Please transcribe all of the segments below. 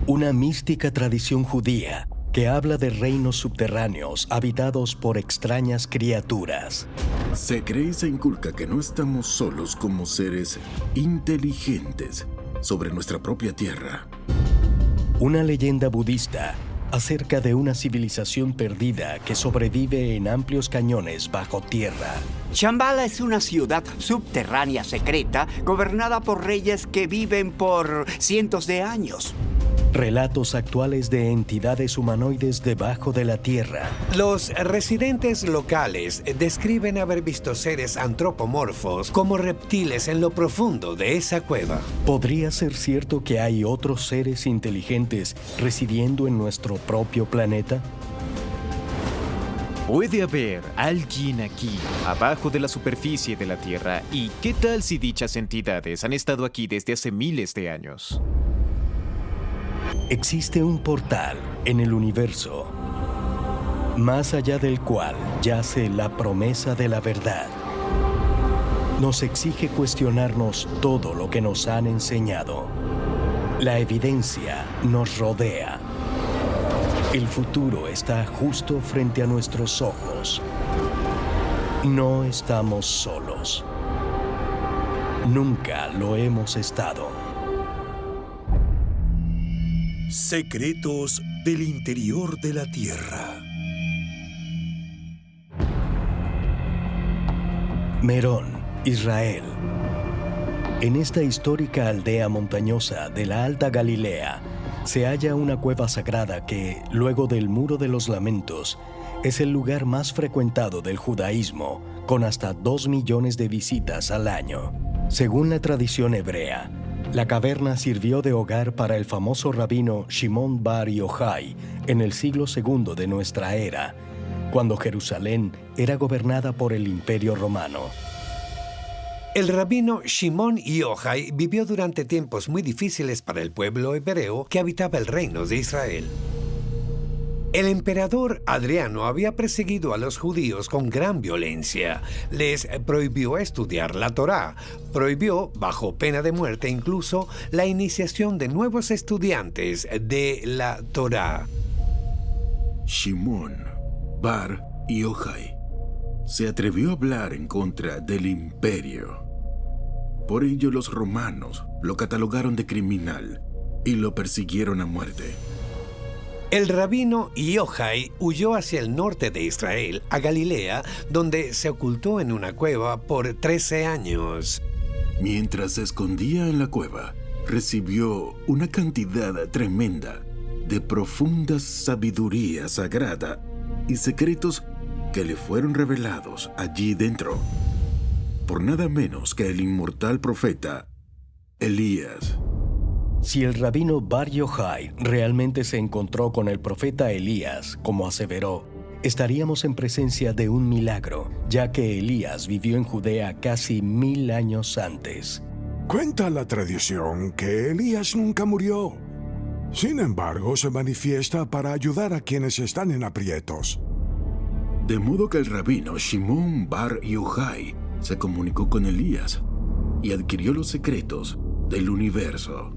Una mística tradición judía que habla de reinos subterráneos habitados por extrañas criaturas. Se cree y se inculca que no estamos solos como seres inteligentes sobre nuestra propia tierra. Una leyenda budista acerca de una civilización perdida que sobrevive en amplios cañones bajo tierra. Shambhala es una ciudad subterránea secreta gobernada por reyes que viven por cientos de años. Relatos actuales de entidades humanoides debajo de la tierra. Los residentes locales describen haber visto seres antropomorfos como reptiles en lo profundo de esa cueva. ¿Podría ser cierto que hay otros seres inteligentes residiendo en nuestro propio planeta? ¿Puede haber alguien aquí, abajo de la superficie de la Tierra? ¿Y qué tal si dichas entidades han estado aquí desde hace miles de años? Existe un portal en el universo, más allá del cual yace la promesa de la verdad. Nos exige cuestionarnos todo lo que nos han enseñado. La evidencia nos rodea. El futuro está justo frente a nuestros ojos. No estamos solos. Nunca lo hemos estado. Secretos del interior de la Tierra. Merón, Israel. En esta histórica aldea montañosa de la Alta Galilea se halla una cueva sagrada que, luego del Muro de los Lamentos, es el lugar más frecuentado del judaísmo, con hasta 2 millones de visitas al año. Según la tradición hebrea, la caverna sirvió de hogar para el famoso rabino Shimon Bar Yochai en el siglo II de nuestra era, cuando Jerusalén era gobernada por el Imperio Romano. El rabino Shimon Yochai vivió durante tiempos muy difíciles para el pueblo hebreo que habitaba el reino de Israel. El emperador Adriano había perseguido a los judíos con gran violencia. Les prohibió estudiar la Torá, prohibió, bajo pena de muerte incluso, la iniciación de nuevos estudiantes de la Torá. Shimon Bar Yochai se atrevió a hablar en contra del imperio. Por ello los romanos lo catalogaron de criminal y lo persiguieron a muerte. El rabino Yochai huyó hacia el norte de Israel, a Galilea, donde se ocultó en una cueva por 13 años. Mientras se escondía en la cueva, recibió una cantidad tremenda de profunda sabiduría sagrada y secretos que le fueron revelados allí dentro, por nada menos que el inmortal profeta Elías. Si el rabino Bar Yochai realmente se encontró con el profeta Elías, como aseveró, estaríamos en presencia de un milagro, ya que Elías vivió en Judea casi 1000 años antes. Cuenta la tradición que Elías nunca murió. Sin embargo, se manifiesta para ayudar a quienes están en aprietos. De modo que el rabino Shimon Bar Yochai se comunicó con Elías y adquirió los secretos del universo.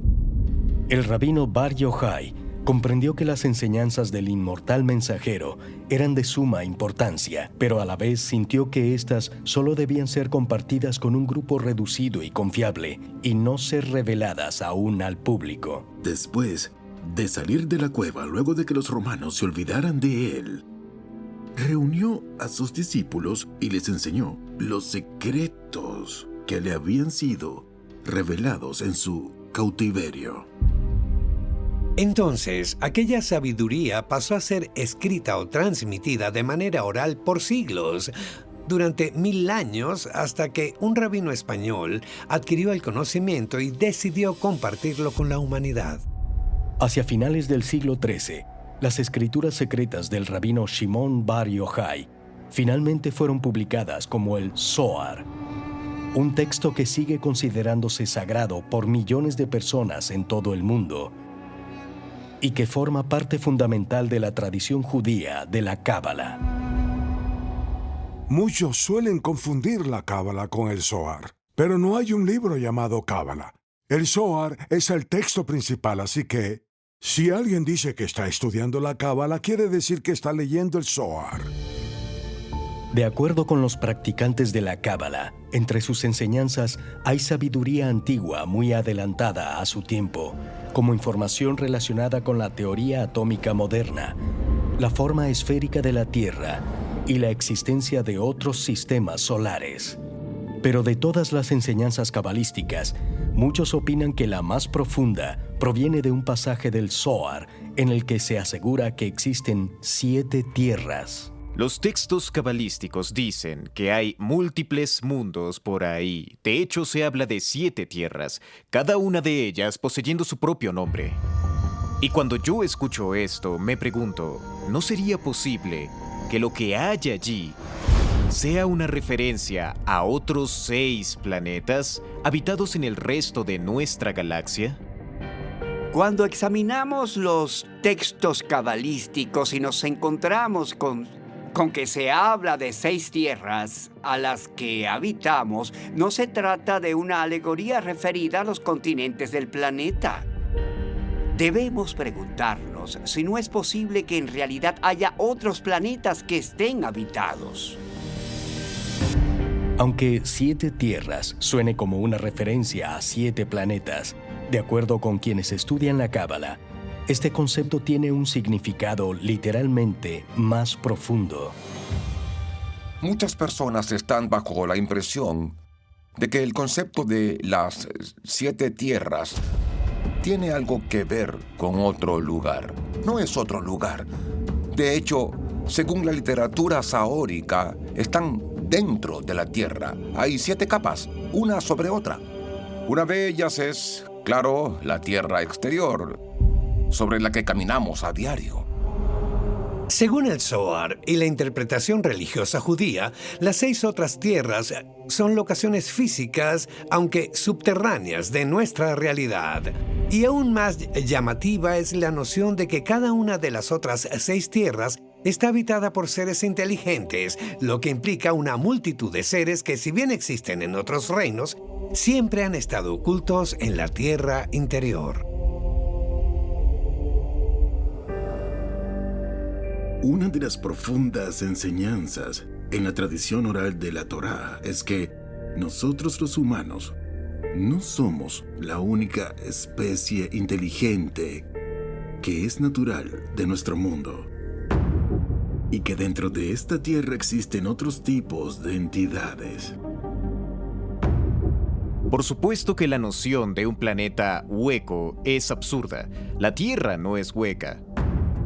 El rabino Bar Yochai comprendió que las enseñanzas del inmortal mensajero eran de suma importancia, pero a la vez sintió que éstas solo debían ser compartidas con un grupo reducido y confiable y no ser reveladas aún al público. Después de salir de la cueva, luego de que los romanos se olvidaran de él, reunió a sus discípulos y les enseñó los secretos que le habían sido revelados en su cautiverio. Entonces, aquella sabiduría pasó a ser escrita o transmitida de manera oral por siglos, durante 1000 años, hasta que un rabino español adquirió el conocimiento y decidió compartirlo con la humanidad. Hacia finales del siglo XIII, las escrituras secretas del rabino Shimon Bar Yochai finalmente fueron publicadas como el Zohar, un texto que sigue considerándose sagrado por millones de personas en todo el mundo y que forma parte fundamental de la tradición judía de la Cábala. Muchos suelen confundir la Cábala con el Zohar, pero no hay un libro llamado Cábala. El Zohar es el texto principal, así que Si alguien dice que está estudiando la Cábala, quiere decir que está leyendo el Zohar. De acuerdo con los practicantes de la Cábala, entre sus enseñanzas hay sabiduría antigua muy adelantada a su tiempo, como información relacionada con la teoría atómica moderna, la forma esférica de la Tierra y la existencia de otros sistemas solares. Pero de todas las enseñanzas cabalísticas, muchos opinan que la más profunda proviene de un pasaje del Zohar en el que se asegura que existen 7 tierras. Los textos cabalísticos dicen que hay múltiples mundos por ahí. De hecho, se habla de 7 tierras, cada una de ellas poseyendo su propio nombre. Y cuando yo escucho esto, me pregunto, ¿no sería posible que lo que haya allí sea una referencia a otros 6 planetas habitados en el resto de nuestra galaxia? Cuando examinamos los textos cabalísticos y nos encontramos con que se habla de 6 tierras a las que habitamos, no se trata de una alegoría referida a los continentes del planeta. Debemos preguntarnos si no es posible que en realidad haya otros planetas que estén habitados. Aunque 7 tierras suene como una referencia a 7 planetas, de acuerdo con quienes estudian la Cábala, este concepto tiene un significado literalmente más profundo. Muchas personas están bajo la impresión de que el concepto de las 7 tierras tiene algo que ver con otro lugar. No es otro lugar. De hecho, según la literatura saórica, están dentro de la Tierra. Hay 7 capas, una sobre otra. Una de ellas es, claro, la Tierra exterior, sobre la que caminamos a diario. Según el Zohar y la interpretación religiosa judía, las 6 otras tierras son locaciones físicas, aunque subterráneas, de nuestra realidad. Y aún más llamativa es la noción de que cada una de las otras 6 tierras está habitada por seres inteligentes, lo que implica una multitud de seres que, si bien existen en otros reinos, siempre han estado ocultos en la tierra interior. Una de las profundas enseñanzas en la tradición oral de la Torá es que nosotros los humanos no somos la única especie inteligente que es natural de nuestro mundo, y que dentro de esta tierra existen otros tipos de entidades. Por supuesto que la noción de un planeta hueco es absurda. La Tierra no es hueca.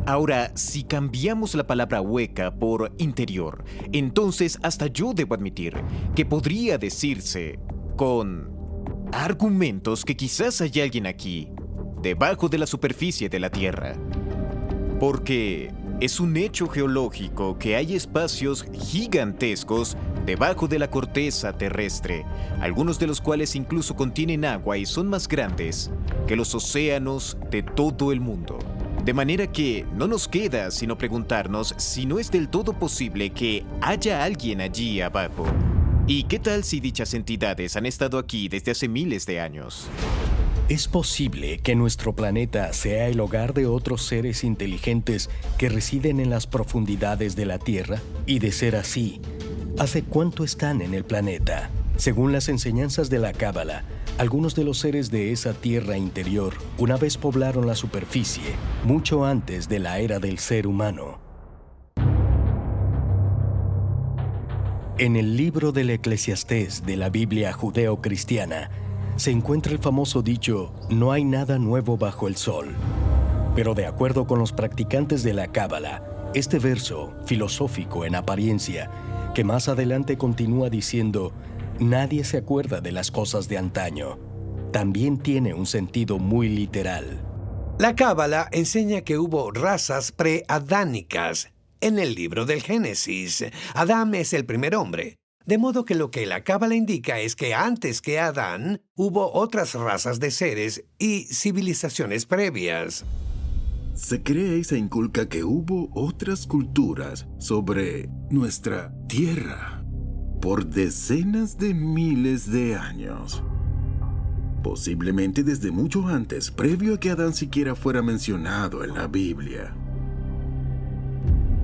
Ahora, si cambiamos la palabra hueca por interior, entonces hasta yo debo admitir que podría decirse con argumentos que quizás hay alguien aquí, debajo de la superficie de la Tierra. Porque es un hecho geológico que hay espacios gigantescos debajo de la corteza terrestre, algunos de los cuales incluso contienen agua y son más grandes que los océanos de todo el mundo. De manera que no nos queda sino preguntarnos si no es del todo posible que haya alguien allí abajo. ¿Y qué tal si dichas entidades han estado aquí desde hace miles de años? ¿Es posible que nuestro planeta sea el hogar de otros seres inteligentes que residen en las profundidades de la Tierra? Y de ser así, ¿hace cuánto están en el planeta? Según las enseñanzas de la Cábala, algunos de los seres de esa tierra interior una vez poblaron la superficie, mucho antes de la era del ser humano. En el libro del Eclesiastés de la Biblia judeo-cristiana se encuentra el famoso dicho, no hay nada nuevo bajo el sol. Pero de acuerdo con los practicantes de la Cábala, este verso, filosófico en apariencia, que más adelante continúa diciendo, nadie se acuerda de las cosas de antaño, también tiene un sentido muy literal. La Cábala enseña que hubo razas preadánicas. En el libro del Génesis, Adán es el primer hombre. De modo que lo que la Cábala indica es que antes que Adán, hubo otras razas de seres y civilizaciones previas. Se cree y se inculca que hubo otras culturas sobre nuestra tierra por decenas de miles de años. posiblemente desde mucho antes, previo a que Adán siquiera fuera mencionado en la Biblia.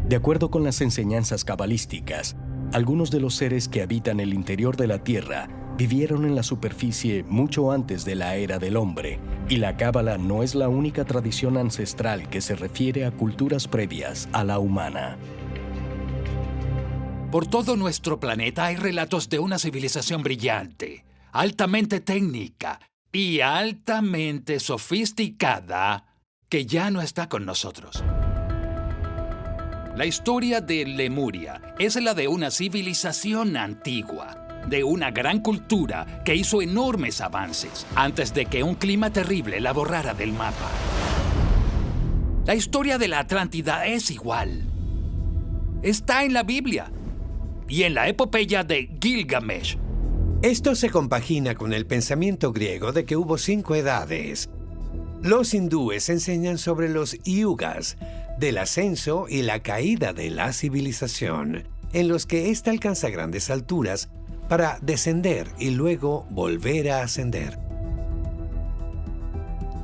De acuerdo con las enseñanzas cabalísticas, algunos de los seres que habitan el interior de la Tierra vivieron en la superficie mucho antes de la era del hombre, y la Cábala no es la única tradición ancestral que se refiere a culturas previas a la humana. Por todo nuestro planeta hay relatos de una civilización brillante, altamente técnica y altamente sofisticada que ya no está con nosotros. La historia de Lemuria es la de una civilización antigua, de una gran cultura que hizo enormes avances antes de que un clima terrible la borrara del mapa. La historia de la Atlántida es igual. Está en la Biblia y en la epopeya de Gilgamesh. Esto se compagina con el pensamiento griego de que hubo 5 edades. Los hindúes enseñan sobre los yugas, del ascenso y la caída de la civilización, en los que ésta alcanza grandes alturas para descender y luego volver a ascender.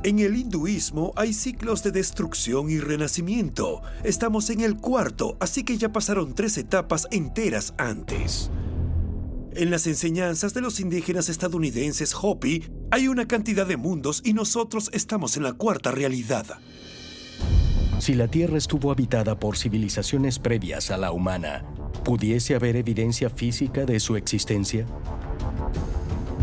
En el hinduismo hay ciclos de destrucción y renacimiento. Estamos en el 4, así que ya pasaron 3 etapas enteras antes. En las enseñanzas de los indígenas estadounidenses Hopi hay una cantidad de mundos y nosotros estamos en la 4ª realidad. Si la Tierra estuvo habitada por civilizaciones previas a la humana, ¿pudiese haber evidencia física de su existencia?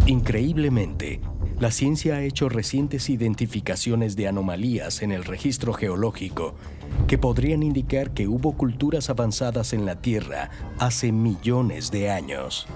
Increíblemente, la ciencia ha hecho recientes identificaciones de anomalías en el registro geológico que podrían indicar que hubo culturas avanzadas en la Tierra hace millones de años.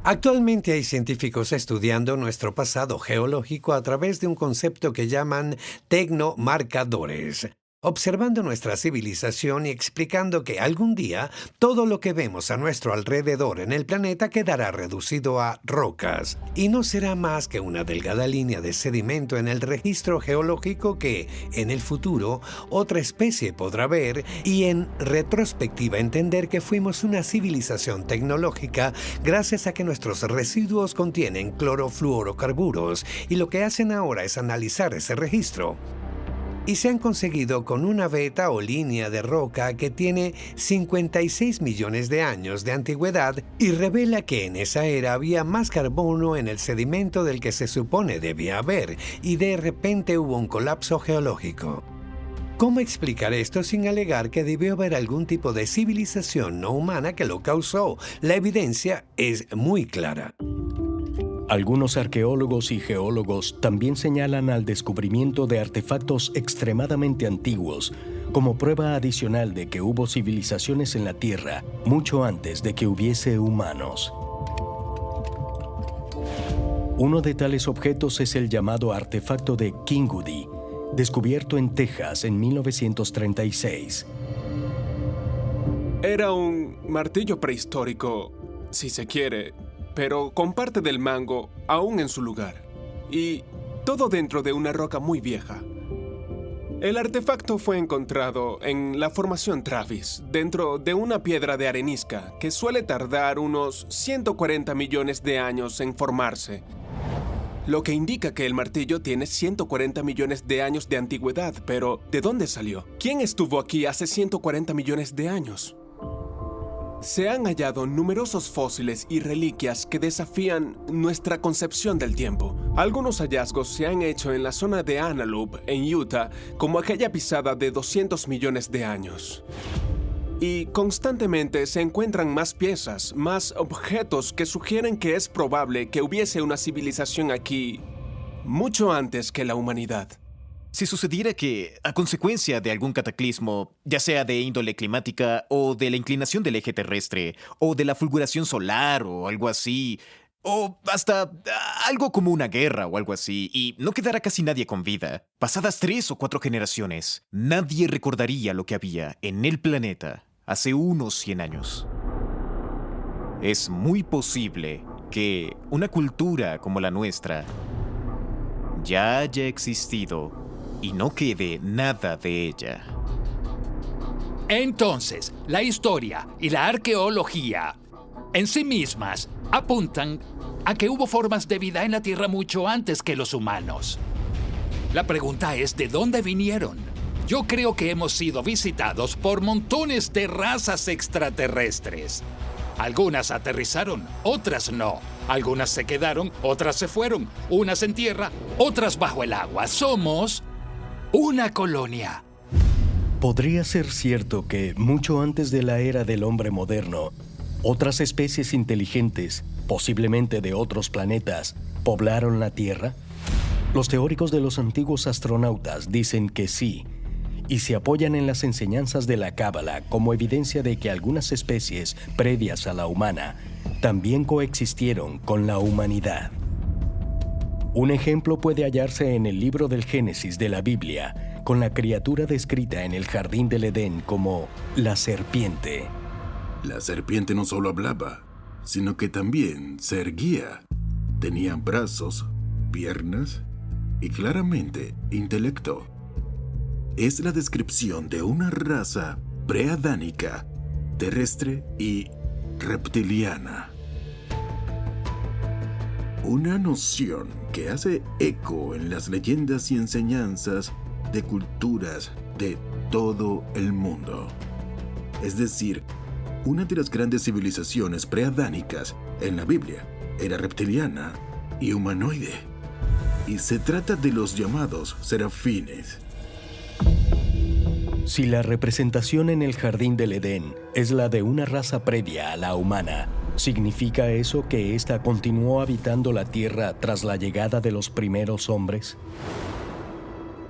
Actualmente hay científicos estudiando nuestro pasado geológico a través de un concepto que llaman tecnomarcadores, observando nuestra civilización y explicando que algún día todo lo que vemos a nuestro alrededor en el planeta quedará reducido a rocas y no será más que una delgada línea de sedimento en el registro geológico que, en el futuro, otra especie podrá ver y en retrospectiva entender que fuimos una civilización tecnológica gracias a que nuestros residuos contienen clorofluorocarburos y lo que hacen ahora es analizar ese registro. Y se han conseguido con una veta o línea de roca que tiene 56 millones de años de antigüedad y revela que en esa era había más carbono en el sedimento del que se supone debía haber, y de repente hubo un colapso geológico. ¿Cómo explicar esto sin alegar que debió haber algún tipo de civilización no humana que lo causó? La evidencia es muy clara. Algunos arqueólogos y geólogos también señalan al descubrimiento de artefactos extremadamente antiguos como prueba adicional de que hubo civilizaciones en la Tierra mucho antes de que hubiese humanos. Uno de tales objetos es el llamado artefacto de Kingudy, descubierto en Texas en 1936. Era un martillo prehistórico, si se quiere, pero con parte del mango aún en su lugar, y todo dentro de una roca muy vieja. El artefacto fue encontrado en la formación Travis, dentro de una piedra de arenisca que suele tardar unos 140 millones de años en formarse, lo que indica que el martillo tiene 140 millones de años de antigüedad. Pero, ¿de dónde salió? ¿Quién estuvo aquí hace 140 millones de años? Se han hallado numerosos fósiles y reliquias que desafían nuestra concepción del tiempo. Algunos hallazgos se han hecho en la zona de Antelope, en Utah, como aquella pisada de 200 millones de años. Y constantemente se encuentran más piezas, más objetos que sugieren que es probable que hubiese una civilización aquí mucho antes que la humanidad. Si sucediera que, a consecuencia de algún cataclismo, ya sea de índole climática o de la inclinación del eje terrestre, o de la fulguración solar o algo así, o hasta algo como una guerra o algo así, y no quedara casi nadie con vida, pasadas 3 o 4 generaciones, nadie recordaría lo que había en el planeta hace unos 100 años. Es muy posible que una cultura como la nuestra ya haya existido y no quede nada de ella. Entonces, la historia y la arqueología en sí mismas apuntan a que hubo formas de vida en la Tierra mucho antes que los humanos. La pregunta es, ¿de dónde vinieron? Yo creo que hemos sido visitados por montones de razas extraterrestres. Algunas aterrizaron, otras no. Algunas se quedaron, otras se fueron. Unas en tierra, otras bajo el agua. Somos una colonia. Podría ser cierto que, mucho antes de la era del hombre moderno, otras especies inteligentes, posiblemente de otros planetas, poblaron la Tierra. Los teóricos de los antiguos astronautas dicen que sí, y se apoyan en las enseñanzas de la Cábala como evidencia de que algunas especies previas a la humana también coexistieron con la humanidad. Un ejemplo puede hallarse en el libro del Génesis de la Biblia, con la criatura descrita en el jardín del Edén como la serpiente. La serpiente no solo hablaba, sino que también se erguía. Tenía brazos, piernas y claramente intelecto. Es la descripción de una raza preadánica, terrestre y reptiliana. Una noción que hace eco en las leyendas y enseñanzas de culturas de todo el mundo. Es decir, una de las grandes civilizaciones preadánicas en la Biblia era reptiliana y humanoide. Y se trata de los llamados serafines. Si la representación en el jardín del Edén es la de una raza previa a la humana, ¿significa eso que ésta continuó habitando la Tierra tras la llegada de los primeros hombres?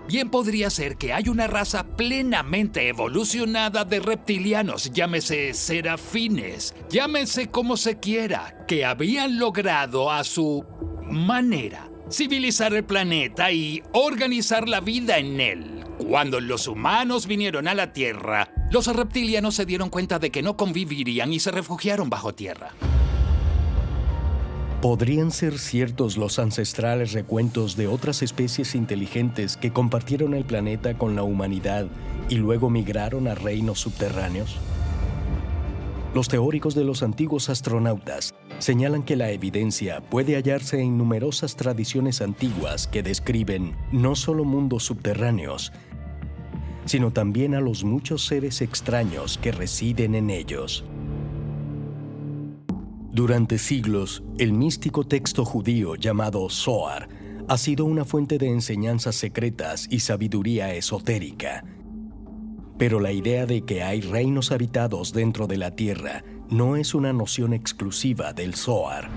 Bien podría ser que hay una raza plenamente evolucionada de reptilianos, llámese serafines, llámese como se quiera, que habían logrado a su manera civilizar el planeta y organizar la vida en él. Cuando los humanos vinieron a la Tierra, los reptilianos se dieron cuenta de que no convivirían y se refugiaron bajo tierra. ¿Podrían ser ciertos los ancestrales recuentos de otras especies inteligentes que compartieron el planeta con la humanidad y luego migraron a reinos subterráneos? Los teóricos de los antiguos astronautas señalan que la evidencia puede hallarse en numerosas tradiciones antiguas que describen no solo mundos subterráneos, sino también a los muchos seres extraños que residen en ellos. Durante siglos, el místico texto judío llamado Zohar ha sido una fuente de enseñanzas secretas y sabiduría esotérica. Pero la idea de que hay reinos habitados dentro de la Tierra no es una noción exclusiva del Zohar.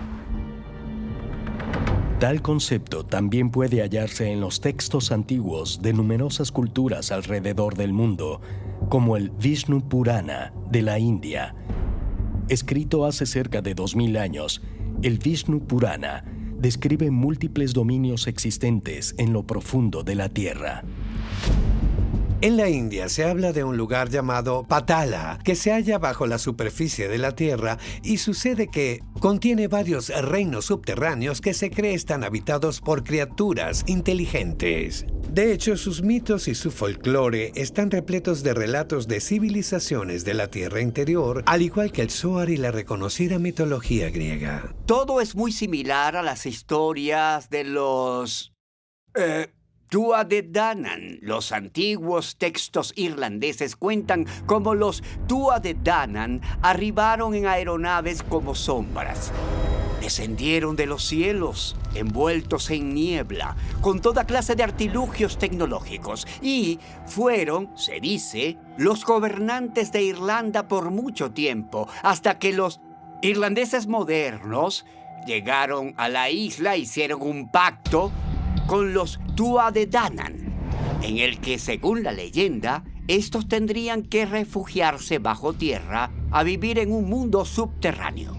Tal concepto también puede hallarse en los textos antiguos de numerosas culturas alrededor del mundo, como el Vishnu Purana de la India. Escrito hace cerca de 2000 años, el Vishnu Purana describe múltiples dominios existentes en lo profundo de la Tierra. En la India se habla de un lugar llamado Patala, que se halla bajo la superficie de la Tierra y sucede que contiene varios reinos subterráneos que se cree están habitados por criaturas inteligentes. De hecho, sus mitos y su folclore están repletos de relatos de civilizaciones de la Tierra interior, al igual que el Zohar y la reconocida mitología griega. Todo es muy similar a las historias de los Tuatha de Danann. Los antiguos textos irlandeses cuentan cómo los Tuatha de Danann arribaron en aeronaves como sombras. Descendieron de los cielos, envueltos en niebla, con toda clase de artilugios tecnológicos, y fueron, se dice, los gobernantes de Irlanda por mucho tiempo, hasta que los irlandeses modernos llegaron a la isla, hicieron un pacto con los Tuatha de Danann, en el que, según la leyenda, estos tendrían que refugiarse bajo tierra a vivir en un mundo subterráneo.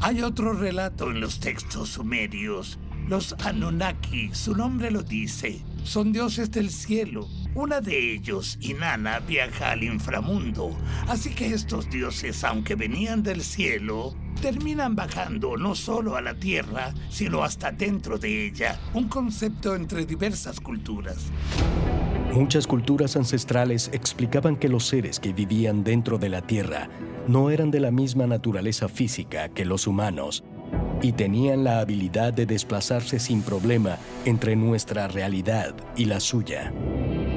Hay otro relato en los textos sumerios. Los Anunnaki, su nombre lo dice, son dioses del cielo. Una de ellos, Inanna, viaja al inframundo. Así que estos dioses, aunque venían del cielo, terminan bajando no solo a la tierra, sino hasta dentro de ella. Un concepto entre diversas culturas. Muchas culturas ancestrales explicaban que los seres que vivían dentro de la Tierra no eran de la misma naturaleza física que los humanos, y tenían la habilidad de desplazarse sin problema entre nuestra realidad y la suya.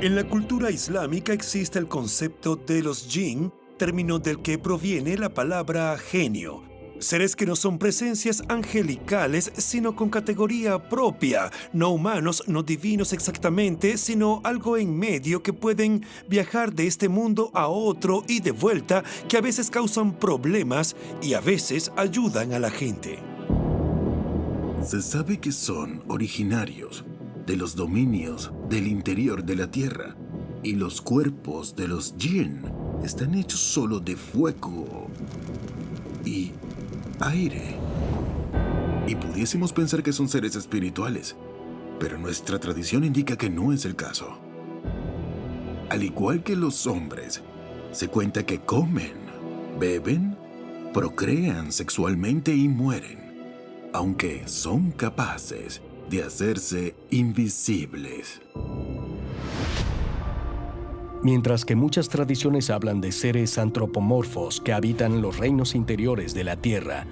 En la cultura islámica existe el concepto de los jinn, término del que proviene la palabra genio. Seres que no son presencias angelicales, sino con categoría propia, no humanos, no divinos exactamente, sino algo en medio que pueden viajar de este mundo a otro y de vuelta, que a veces causan problemas y a veces ayudan a la gente. Se sabe que son originarios de los dominios del interior de la Tierra, y los cuerpos de los jinn están hechos solo de fuego y aire. Y pudiésemos pensar que son seres espirituales, pero nuestra tradición indica que no es el caso. Al igual que los hombres, se cuenta que comen, beben, procrean sexualmente y mueren, aunque son capaces de hacerse invisibles. Mientras que muchas tradiciones hablan de seres antropomorfos que habitan los reinos interiores de la Tierra,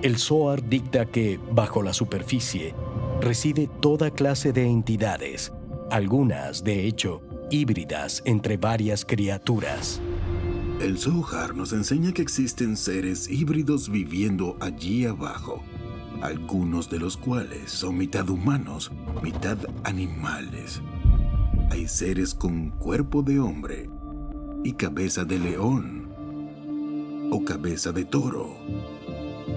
el Zohar dicta que, bajo la superficie, reside toda clase de entidades, algunas, de hecho, híbridas entre varias criaturas. El Zohar nos enseña que existen seres híbridos viviendo allí abajo, algunos de los cuales son mitad humanos, mitad animales. Hay seres con cuerpo de hombre y cabeza de león o cabeza de toro,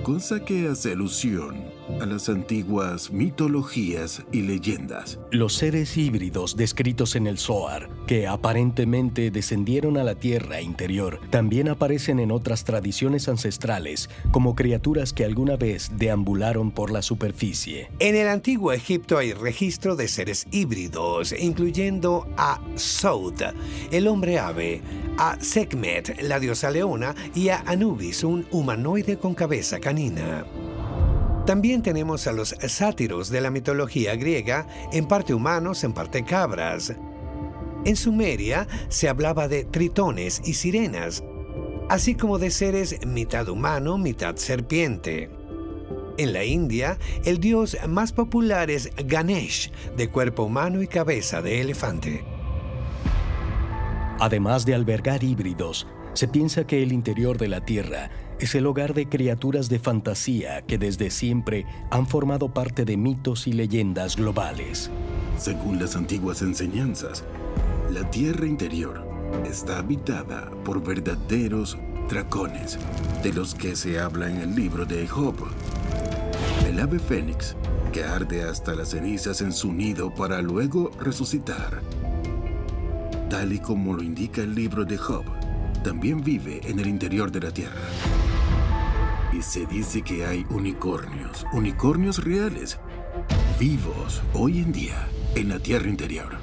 cosa que hace alusión a las antiguas mitologías y leyendas. Los seres híbridos descritos en el Zohar, que aparentemente descendieron a la tierra interior, también aparecen en otras tradiciones ancestrales como criaturas que alguna vez deambularon por la superficie. En el antiguo Egipto hay registro de seres híbridos, incluyendo a Sot, el hombre ave, a Sekhmet, la diosa leona, y a Anubis, un humanoide con cabeza canina. También tenemos a los sátiros de la mitología griega, en parte humanos, en parte cabras. En Sumeria se hablaba de tritones y sirenas, así como de seres mitad humano, mitad serpiente. En la India, el dios más popular es Ganesh, de cuerpo humano y cabeza de elefante. Además de albergar híbridos, se piensa que el interior de la Tierra es el hogar de criaturas de fantasía que desde siempre han formado parte de mitos y leyendas globales. Según las antiguas enseñanzas, la Tierra interior está habitada por verdaderos dragones, de los que se habla en el libro de Job. El ave fénix, que arde hasta las cenizas en su nido para luego resucitar. Tal y como lo indica el libro de Job, también vive en el interior de la Tierra. Y se dice que hay unicornios reales, vivos hoy en día en la Tierra interior.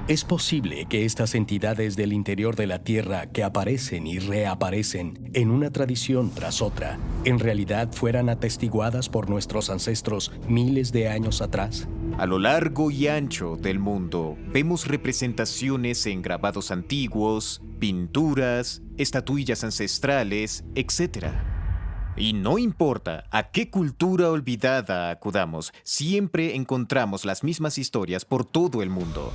Es posible que estas entidades del interior de la Tierra que aparecen y reaparecen en una tradición tras otra, en realidad fueran atestiguadas por nuestros ancestros miles de años atrás. A lo largo y ancho del mundo vemos representaciones en grabados antiguos, pinturas, estatuillas ancestrales, etc. Y no importa a qué cultura olvidada acudamos, siempre encontramos las mismas historias por todo el mundo.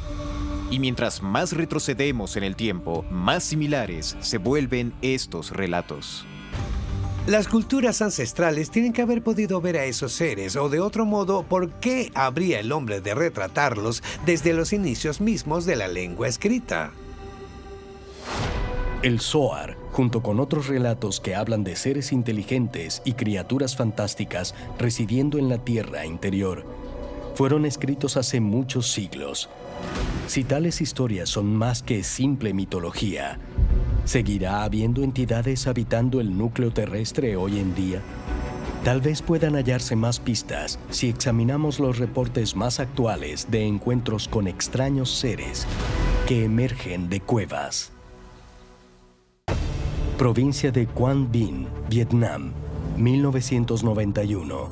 Y mientras más retrocedemos en el tiempo, más similares se vuelven estos relatos. Las culturas ancestrales tienen que haber podido ver a esos seres, o de otro modo, ¿por qué habría el hombre de retratarlos desde los inicios mismos de la lengua escrita? El Zohar, junto con otros relatos que hablan de seres inteligentes y criaturas fantásticas residiendo en la tierra interior, fueron escritos hace muchos siglos. Si tales historias son más que simple mitología, ¿seguirá habiendo entidades habitando el núcleo terrestre hoy en día? Tal vez puedan hallarse más pistas si examinamos los reportes más actuales de encuentros con extraños seres que emergen de cuevas. Provincia de Quang Binh, Vietnam, 1991.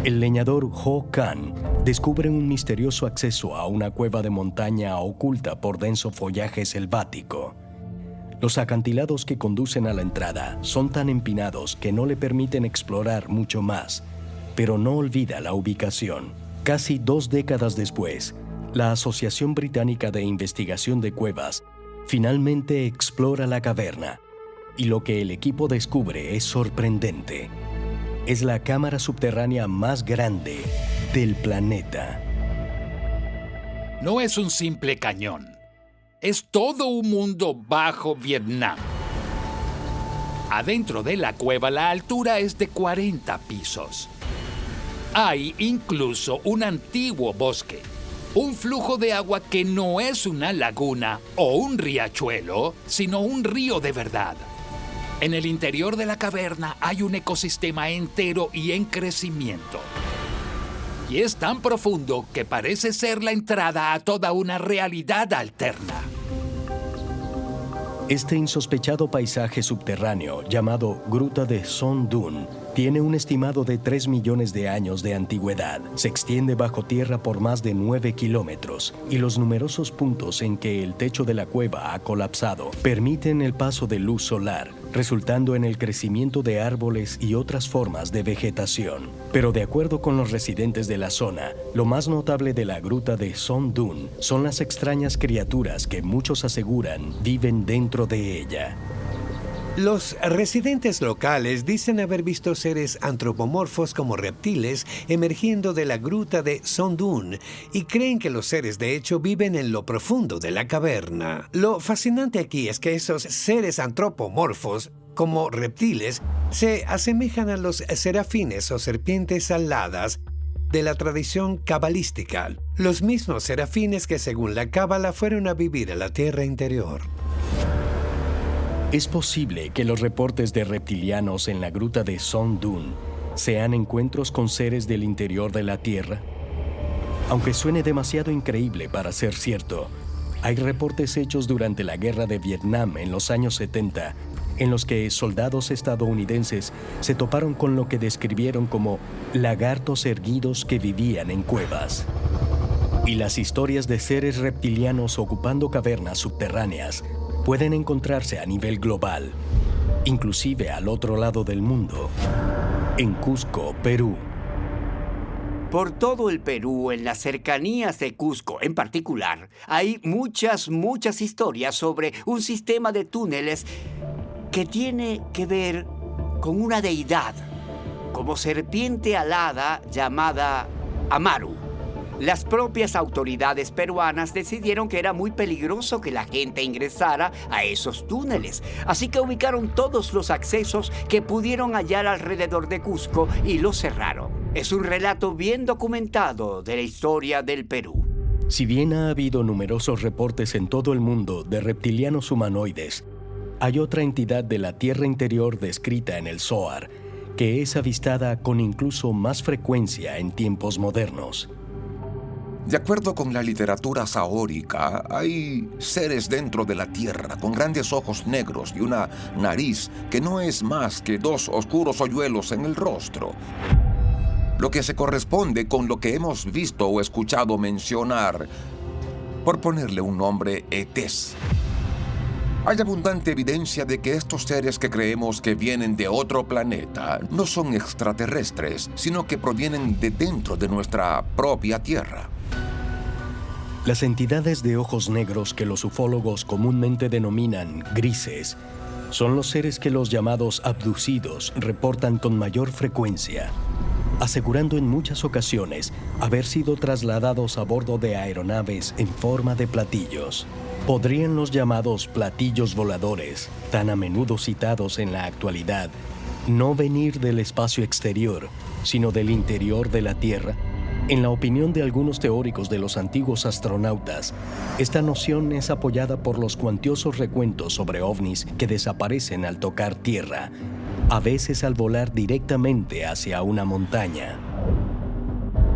El leñador Ho Can descubre un misterioso acceso a una cueva de montaña oculta por denso follaje selvático. Los acantilados que conducen a la entrada son tan empinados que no le permiten explorar mucho más, pero no olvida la ubicación. Casi 2 décadas después, la Asociación Británica de Investigación de Cuevas finalmente explora la caverna, y lo que el equipo descubre es sorprendente. Es la cámara subterránea más grande del planeta. No es un simple cañón. Es todo un mundo bajo Vietnam. Adentro de la cueva la altura es de 40 pisos. Hay incluso un antiguo bosque, un flujo de agua que no es una laguna o un riachuelo, sino un río de verdad. En el interior de la caverna hay un ecosistema entero y en crecimiento. Y es tan profundo que parece ser la entrada a toda una realidad alterna. Este insospechado paisaje subterráneo, llamado Gruta de Son Dun, tiene un estimado de 3 millones de años de antigüedad. Se extiende bajo tierra por más de 9 kilómetros, y los numerosos puntos en que el techo de la cueva ha colapsado permiten el paso de luz solar, resultando en el crecimiento de árboles y otras formas de vegetación. Pero de acuerdo con los residentes de la zona, lo más notable de la Gruta de Son Dun son las extrañas criaturas que muchos aseguran viven dentro de ella. Los residentes locales dicen haber visto seres antropomorfos como reptiles emergiendo de la gruta de Son Dun y creen que los seres de hecho viven en lo profundo de la caverna. Lo fascinante aquí es que esos seres antropomorfos, como reptiles, se asemejan a los serafines o serpientes aladas de la tradición cabalística, los mismos serafines que según la cábala fueron a vivir a la tierra interior. Es posible que los reportes de reptilianos en la gruta de Son Dun sean encuentros con seres del interior de la Tierra. Aunque suene demasiado increíble para ser cierto, hay reportes hechos durante la Guerra de Vietnam en los años 70 en los que soldados estadounidenses se toparon con lo que describieron como lagartos erguidos que vivían en cuevas. Y las historias de seres reptilianos ocupando cavernas subterráneas pueden encontrarse a nivel global, inclusive al otro lado del mundo, en Cusco, Perú. Por todo el Perú, en las cercanías de Cusco en particular, hay muchas historias sobre un sistema de túneles que tiene que ver con una deidad, como serpiente alada llamada Amaru. Las propias autoridades peruanas decidieron que era muy peligroso que la gente ingresara a esos túneles, así que ubicaron todos los accesos que pudieron hallar alrededor de Cusco y los cerraron. Es un relato bien documentado de la historia del Perú. Si bien ha habido numerosos reportes en todo el mundo de reptilianos humanoides, hay otra entidad de la Tierra Interior descrita en el Zohar, que es avistada con incluso más frecuencia en tiempos modernos. De acuerdo con la literatura saórica, hay seres dentro de la tierra con grandes ojos negros y una nariz que no es más que 2 oscuros hoyuelos en el rostro, lo que se corresponde con lo que hemos visto o escuchado mencionar, por ponerle un nombre, ETs. Hay abundante evidencia de que estos seres que creemos que vienen de otro planeta no son extraterrestres, sino que provienen de dentro de nuestra propia Tierra. Las entidades de ojos negros que los ufólogos comúnmente denominan grises son los seres que los llamados abducidos reportan con mayor frecuencia, asegurando en muchas ocasiones haber sido trasladados a bordo de aeronaves en forma de platillos. ¿Podrían los llamados platillos voladores, tan a menudo citados en la actualidad, no venir del espacio exterior, sino del interior de la Tierra? En la opinión de algunos teóricos de los antiguos astronautas, esta noción es apoyada por los cuantiosos recuentos sobre ovnis que desaparecen al tocar tierra, a veces al volar directamente hacia una montaña.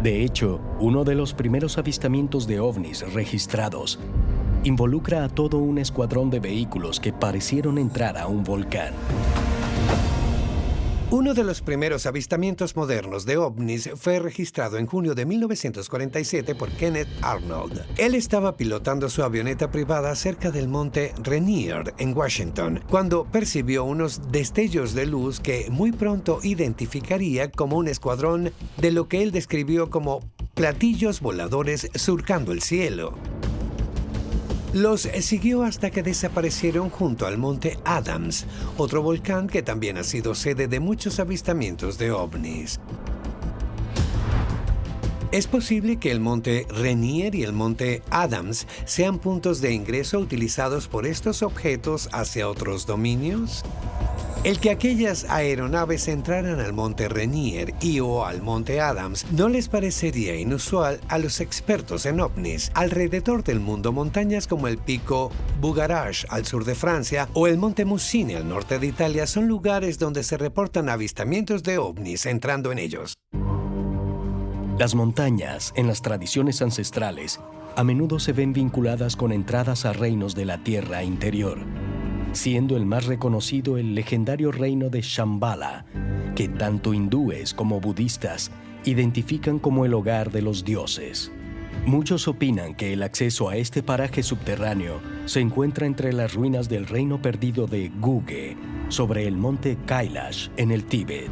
De hecho, uno de los primeros avistamientos de ovnis registrados involucra a todo un escuadrón de vehículos que parecieron entrar a un volcán. Uno de los primeros avistamientos modernos de ovnis fue registrado en junio de 1947 por Kenneth Arnold. Él estaba pilotando su avioneta privada cerca del monte Rainier, en Washington, cuando percibió unos destellos de luz que muy pronto identificaría como un escuadrón de lo que él describió como platillos voladores surcando el cielo. Los siguió hasta que desaparecieron junto al monte Adams, otro volcán que también ha sido sede de muchos avistamientos de ovnis. ¿Es posible que el monte Rainier y el monte Adams sean puntos de ingreso utilizados por estos objetos hacia otros dominios? El que aquellas aeronaves entraran al monte Rainier o al monte Adams no les parecería inusual a los expertos en ovnis. Alrededor del mundo, montañas como el pico Bugarache al sur de Francia o el monte Mussini al norte de Italia son lugares donde se reportan avistamientos de ovnis entrando en ellos. Las montañas, en las tradiciones ancestrales, a menudo se ven vinculadas con entradas a reinos de la tierra interior, siendo el más reconocido el legendario reino de Shambhala, que tanto hindúes como budistas identifican como el hogar de los dioses. Muchos opinan que el acceso a este paraje subterráneo se encuentra entre las ruinas del reino perdido de Guge, sobre el monte Kailash en el Tíbet.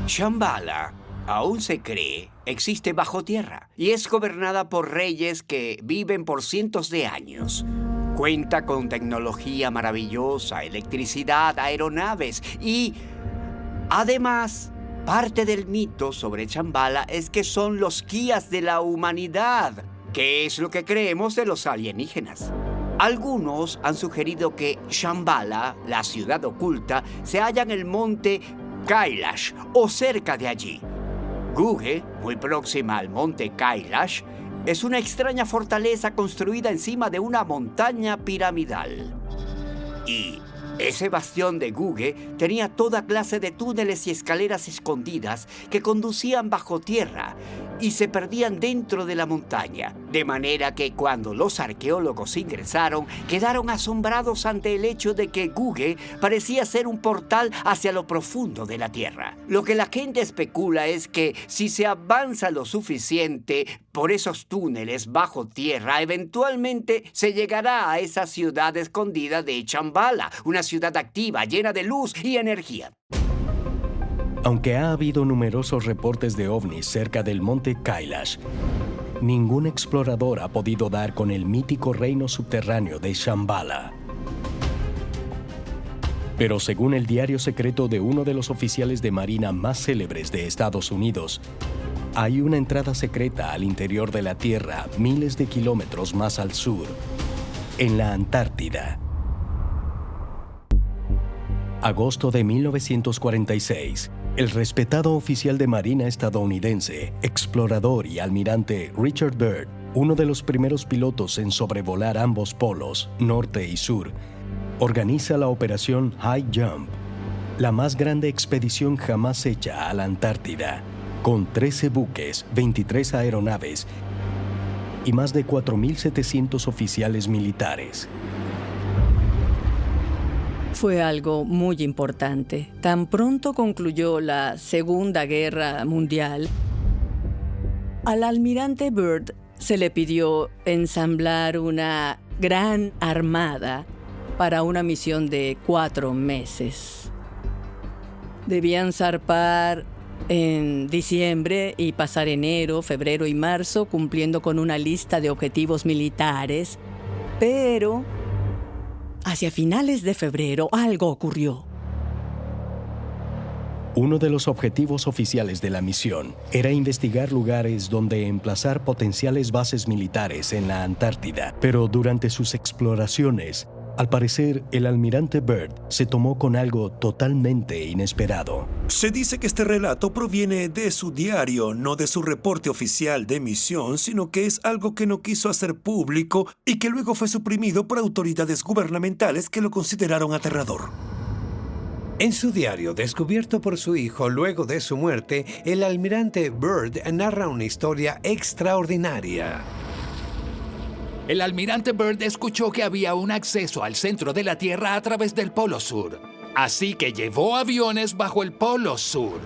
Shambhala, aún se cree, existe bajo tierra y es gobernada por reyes que viven por cientos de años. Cuenta con tecnología maravillosa, electricidad, aeronaves y, además, parte del mito sobre Shambhala es que son los guías de la humanidad, que es lo que creemos de los alienígenas. Algunos han sugerido que Shambhala, la ciudad oculta, se halla en el monte Kailash o cerca de allí. Guge, muy próxima al monte Kailash, es una extraña fortaleza construida encima de una montaña piramidal. Y ese bastión de Guge tenía toda clase de túneles y escaleras escondidas que conducían bajo tierra y se perdían dentro de la montaña. De manera que cuando los arqueólogos ingresaron, quedaron asombrados ante el hecho de que Guge parecía ser un portal hacia lo profundo de la tierra. Lo que la gente especula es que si se avanza lo suficiente por esos túneles bajo tierra, eventualmente se llegará a esa ciudad escondida de Shambhala, una ciudad activa, llena de luz y energía. Aunque ha habido numerosos reportes de ovnis cerca del monte Kailash, ningún explorador ha podido dar con el mítico reino subterráneo de Shambhala. Pero según el diario secreto de uno de los oficiales de marina más célebres de Estados Unidos, hay una entrada secreta al interior de la Tierra miles de kilómetros más al sur, en la Antártida. Agosto de 1946. El respetado oficial de marina estadounidense, explorador y almirante Richard Byrd, uno de los primeros pilotos en sobrevolar ambos polos, norte y sur, organiza la operación High Jump, la más grande expedición jamás hecha a la Antártida, con 13 buques, 23 aeronaves y más de 4.700 oficiales militares. Fue algo muy importante. Tan pronto concluyó la Segunda Guerra Mundial, al almirante Byrd se le pidió ensamblar una gran armada para una misión de 4 meses. Debían zarpar en diciembre y pasar enero, febrero y marzo cumpliendo con una lista de objetivos militares, pero hacia finales de febrero algo ocurrió. Uno de los objetivos oficiales de la misión era investigar lugares donde emplazar potenciales bases militares en la Antártida, pero durante sus exploraciones, al parecer, el almirante Byrd se tomó con algo totalmente inesperado. Se dice que este relato proviene de su diario, no de su reporte oficial de misión, sino que es algo que no quiso hacer público y que luego fue suprimido por autoridades gubernamentales que lo consideraron aterrador. En su diario, descubierto por su hijo luego de su muerte, el almirante Byrd narra una historia extraordinaria. El almirante Byrd escuchó que había un acceso al centro de la Tierra a través del Polo Sur. Así que llevó aviones bajo el Polo Sur.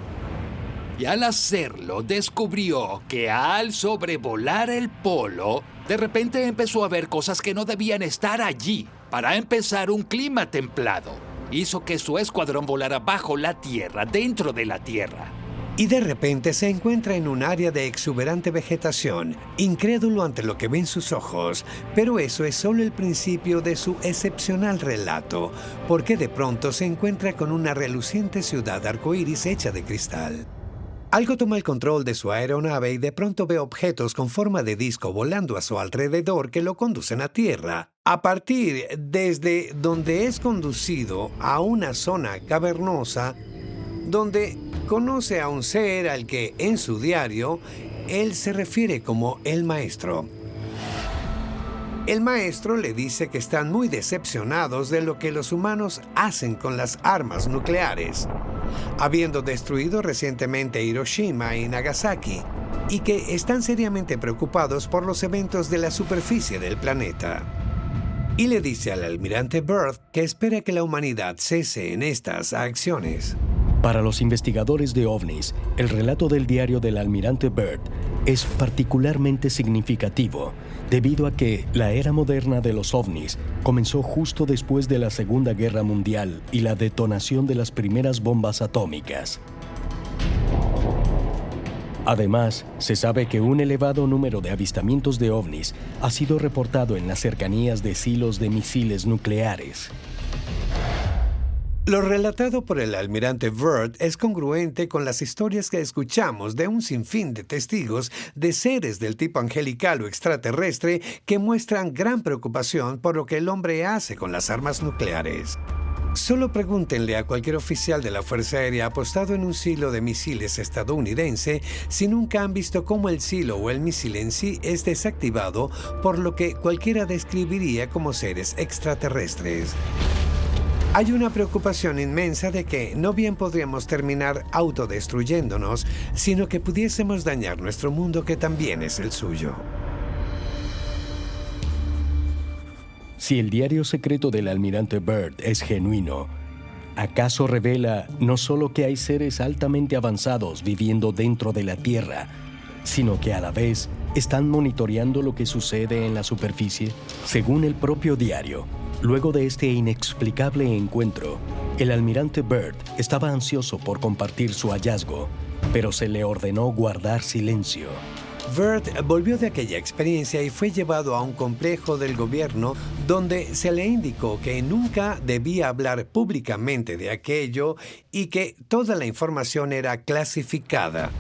Y al hacerlo, descubrió que al sobrevolar el polo, de repente empezó a ver cosas que no debían estar allí. Para empezar, un clima templado hizo que su escuadrón volara bajo la Tierra, dentro de la Tierra. Y de repente se encuentra en un área de exuberante vegetación, incrédulo ante lo que ven sus ojos. Pero eso es solo el principio de su excepcional relato, porque de pronto se encuentra con una reluciente ciudad arcoíris hecha de cristal. Algo toma el control de su aeronave y de pronto ve objetos con forma de disco volando a su alrededor que lo conducen a tierra. A partir desde donde es conducido a una zona cavernosa, donde conoce a un ser al que en su diario él se refiere como el maestro. El maestro le dice que están muy decepcionados de lo que los humanos hacen con las armas nucleares, habiendo destruido recientemente Hiroshima y Nagasaki, y que están seriamente preocupados por los eventos de la superficie del planeta. Y le dice al almirante Byrd que espera que la humanidad cese en estas acciones. Para los investigadores de ovnis, el relato del diario del almirante Byrd es particularmente significativo, debido a que la era moderna de los ovnis comenzó justo después de la Segunda Guerra Mundial y la detonación de las primeras bombas atómicas. Además, se sabe que un elevado número de avistamientos de ovnis ha sido reportado en las cercanías de silos de misiles nucleares. Lo relatado por el almirante Byrd es congruente con las historias que escuchamos de un sinfín de testigos de seres del tipo angelical o extraterrestre que muestran gran preocupación por lo que el hombre hace con las armas nucleares. Solo pregúntenle a cualquier oficial de la Fuerza Aérea apostado en un silo de misiles estadounidense si nunca han visto cómo el silo o el misil en sí es desactivado por lo que cualquiera describiría como seres extraterrestres. Hay una preocupación inmensa de que no bien podríamos terminar autodestruyéndonos, sino que pudiésemos dañar nuestro mundo que también es el suyo. Si el diario secreto del almirante Byrd es genuino, ¿acaso revela no solo que hay seres altamente avanzados viviendo dentro de la Tierra, sino que a la vez están monitoreando lo que sucede en la superficie? Según el propio diario, luego de este inexplicable encuentro, el almirante Byrd estaba ansioso por compartir su hallazgo, pero se le ordenó guardar silencio. Byrd volvió de aquella experiencia y fue llevado a un complejo del gobierno donde se le indicó que nunca debía hablar públicamente de aquello y que toda la información era clasificada.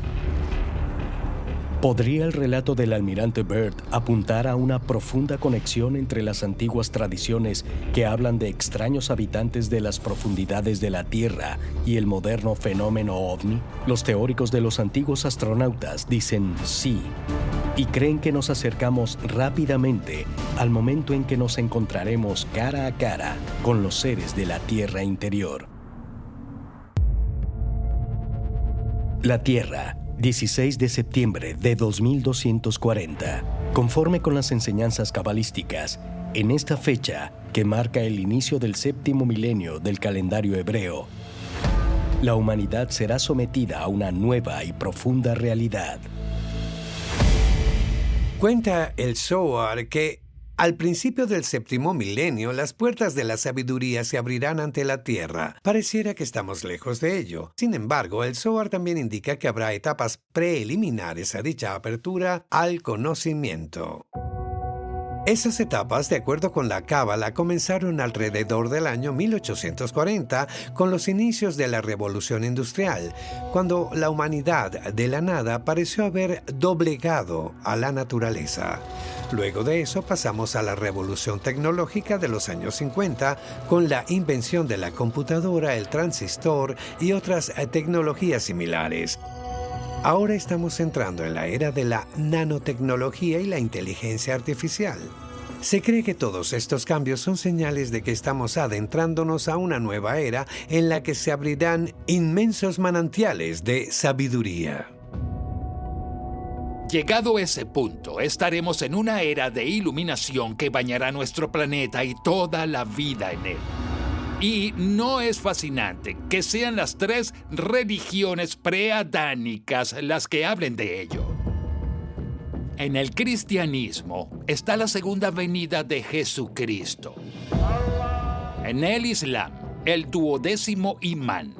¿Podría el relato del almirante Byrd apuntar a una profunda conexión entre las antiguas tradiciones que hablan de extraños habitantes de las profundidades de la Tierra y el moderno fenómeno ovni? Los teóricos de los antiguos astronautas dicen sí, y creen que nos acercamos rápidamente al momento en que nos encontraremos cara a cara con los seres de la Tierra interior. La Tierra, 16 de septiembre de 2240. Conforme con las enseñanzas cabalísticas, en esta fecha, que marca el inicio del séptimo milenio del calendario hebreo, la humanidad será sometida a una nueva y profunda realidad. Cuenta el Zohar que al principio del séptimo milenio, las puertas de la sabiduría se abrirán ante la tierra. Pareciera que estamos lejos de ello. Sin embargo, el Zohar también indica que habrá etapas preliminares a dicha apertura al conocimiento. Esas etapas, de acuerdo con la Cábala, comenzaron alrededor del año 1840, con los inicios de la Revolución Industrial, cuando la humanidad de la nada pareció haber doblegado a la naturaleza. Luego de eso pasamos a la revolución tecnológica de los años 50, con la invención de la computadora, el transistor y otras tecnologías similares. Ahora estamos entrando en la era de la nanotecnología y la inteligencia artificial. Se cree que todos estos cambios son señales de que estamos adentrándonos a una nueva era en la que se abrirán inmensos manantiales de sabiduría. Llegado ese punto, estaremos en una era de iluminación que bañará nuestro planeta y toda la vida en él. Y no es fascinante que sean las 3 religiones preadánicas las que hablen de ello. En el cristianismo está la segunda venida de Jesucristo. En el Islam, el 12º imán.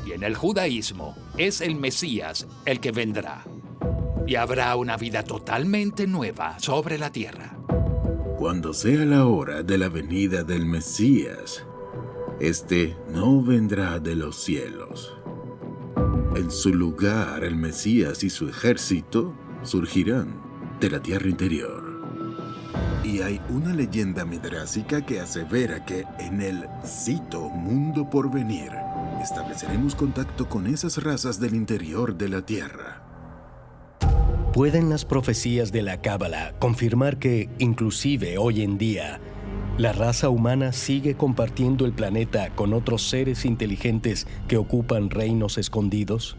Y en el judaísmo es el Mesías el que vendrá. Y habrá una vida totalmente nueva sobre la tierra. Cuando sea la hora de la venida del Mesías, este no vendrá de los cielos. En su lugar, el Mesías y su ejército surgirán de la tierra interior. Y hay una leyenda midrásica que asevera que en el, cito, mundo por venir, estableceremos contacto con esas razas del interior de la tierra. ¿Pueden las profecías de la Cábala confirmar que, inclusive hoy en día, la raza humana sigue compartiendo el planeta con otros seres inteligentes que ocupan reinos escondidos?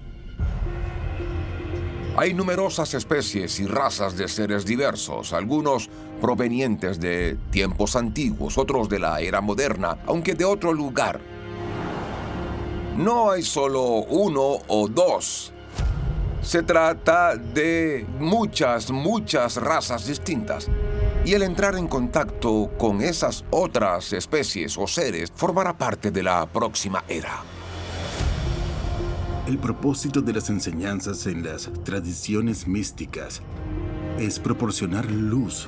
Hay numerosas especies y razas de seres diversos, algunos provenientes de tiempos antiguos, otros de la era moderna, aunque de otro lugar. No hay solo uno o dos. Se trata de muchas razas distintas. Y el entrar en contacto con esas otras especies o seres formará parte de la próxima era. El propósito de las enseñanzas en las tradiciones místicas es proporcionar luz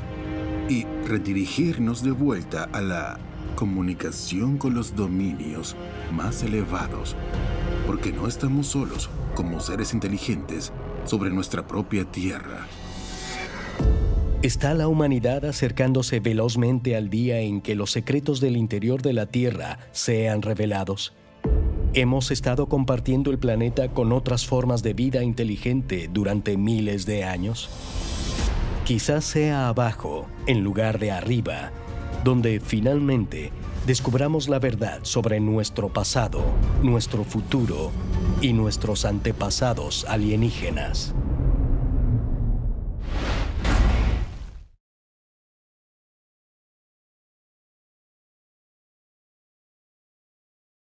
y redirigirnos de vuelta a la comunicación con los dominios más elevados, porque no estamos solos como seres inteligentes sobre nuestra propia tierra. ¿Está la humanidad acercándose velozmente al día en que los secretos del interior de la Tierra sean revelados? ¿Hemos estado compartiendo el planeta con otras formas de vida inteligente durante miles de años? Quizás sea abajo, en lugar de arriba, donde finalmente descubramos la verdad sobre nuestro pasado, nuestro futuro y nuestros antepasados alienígenas.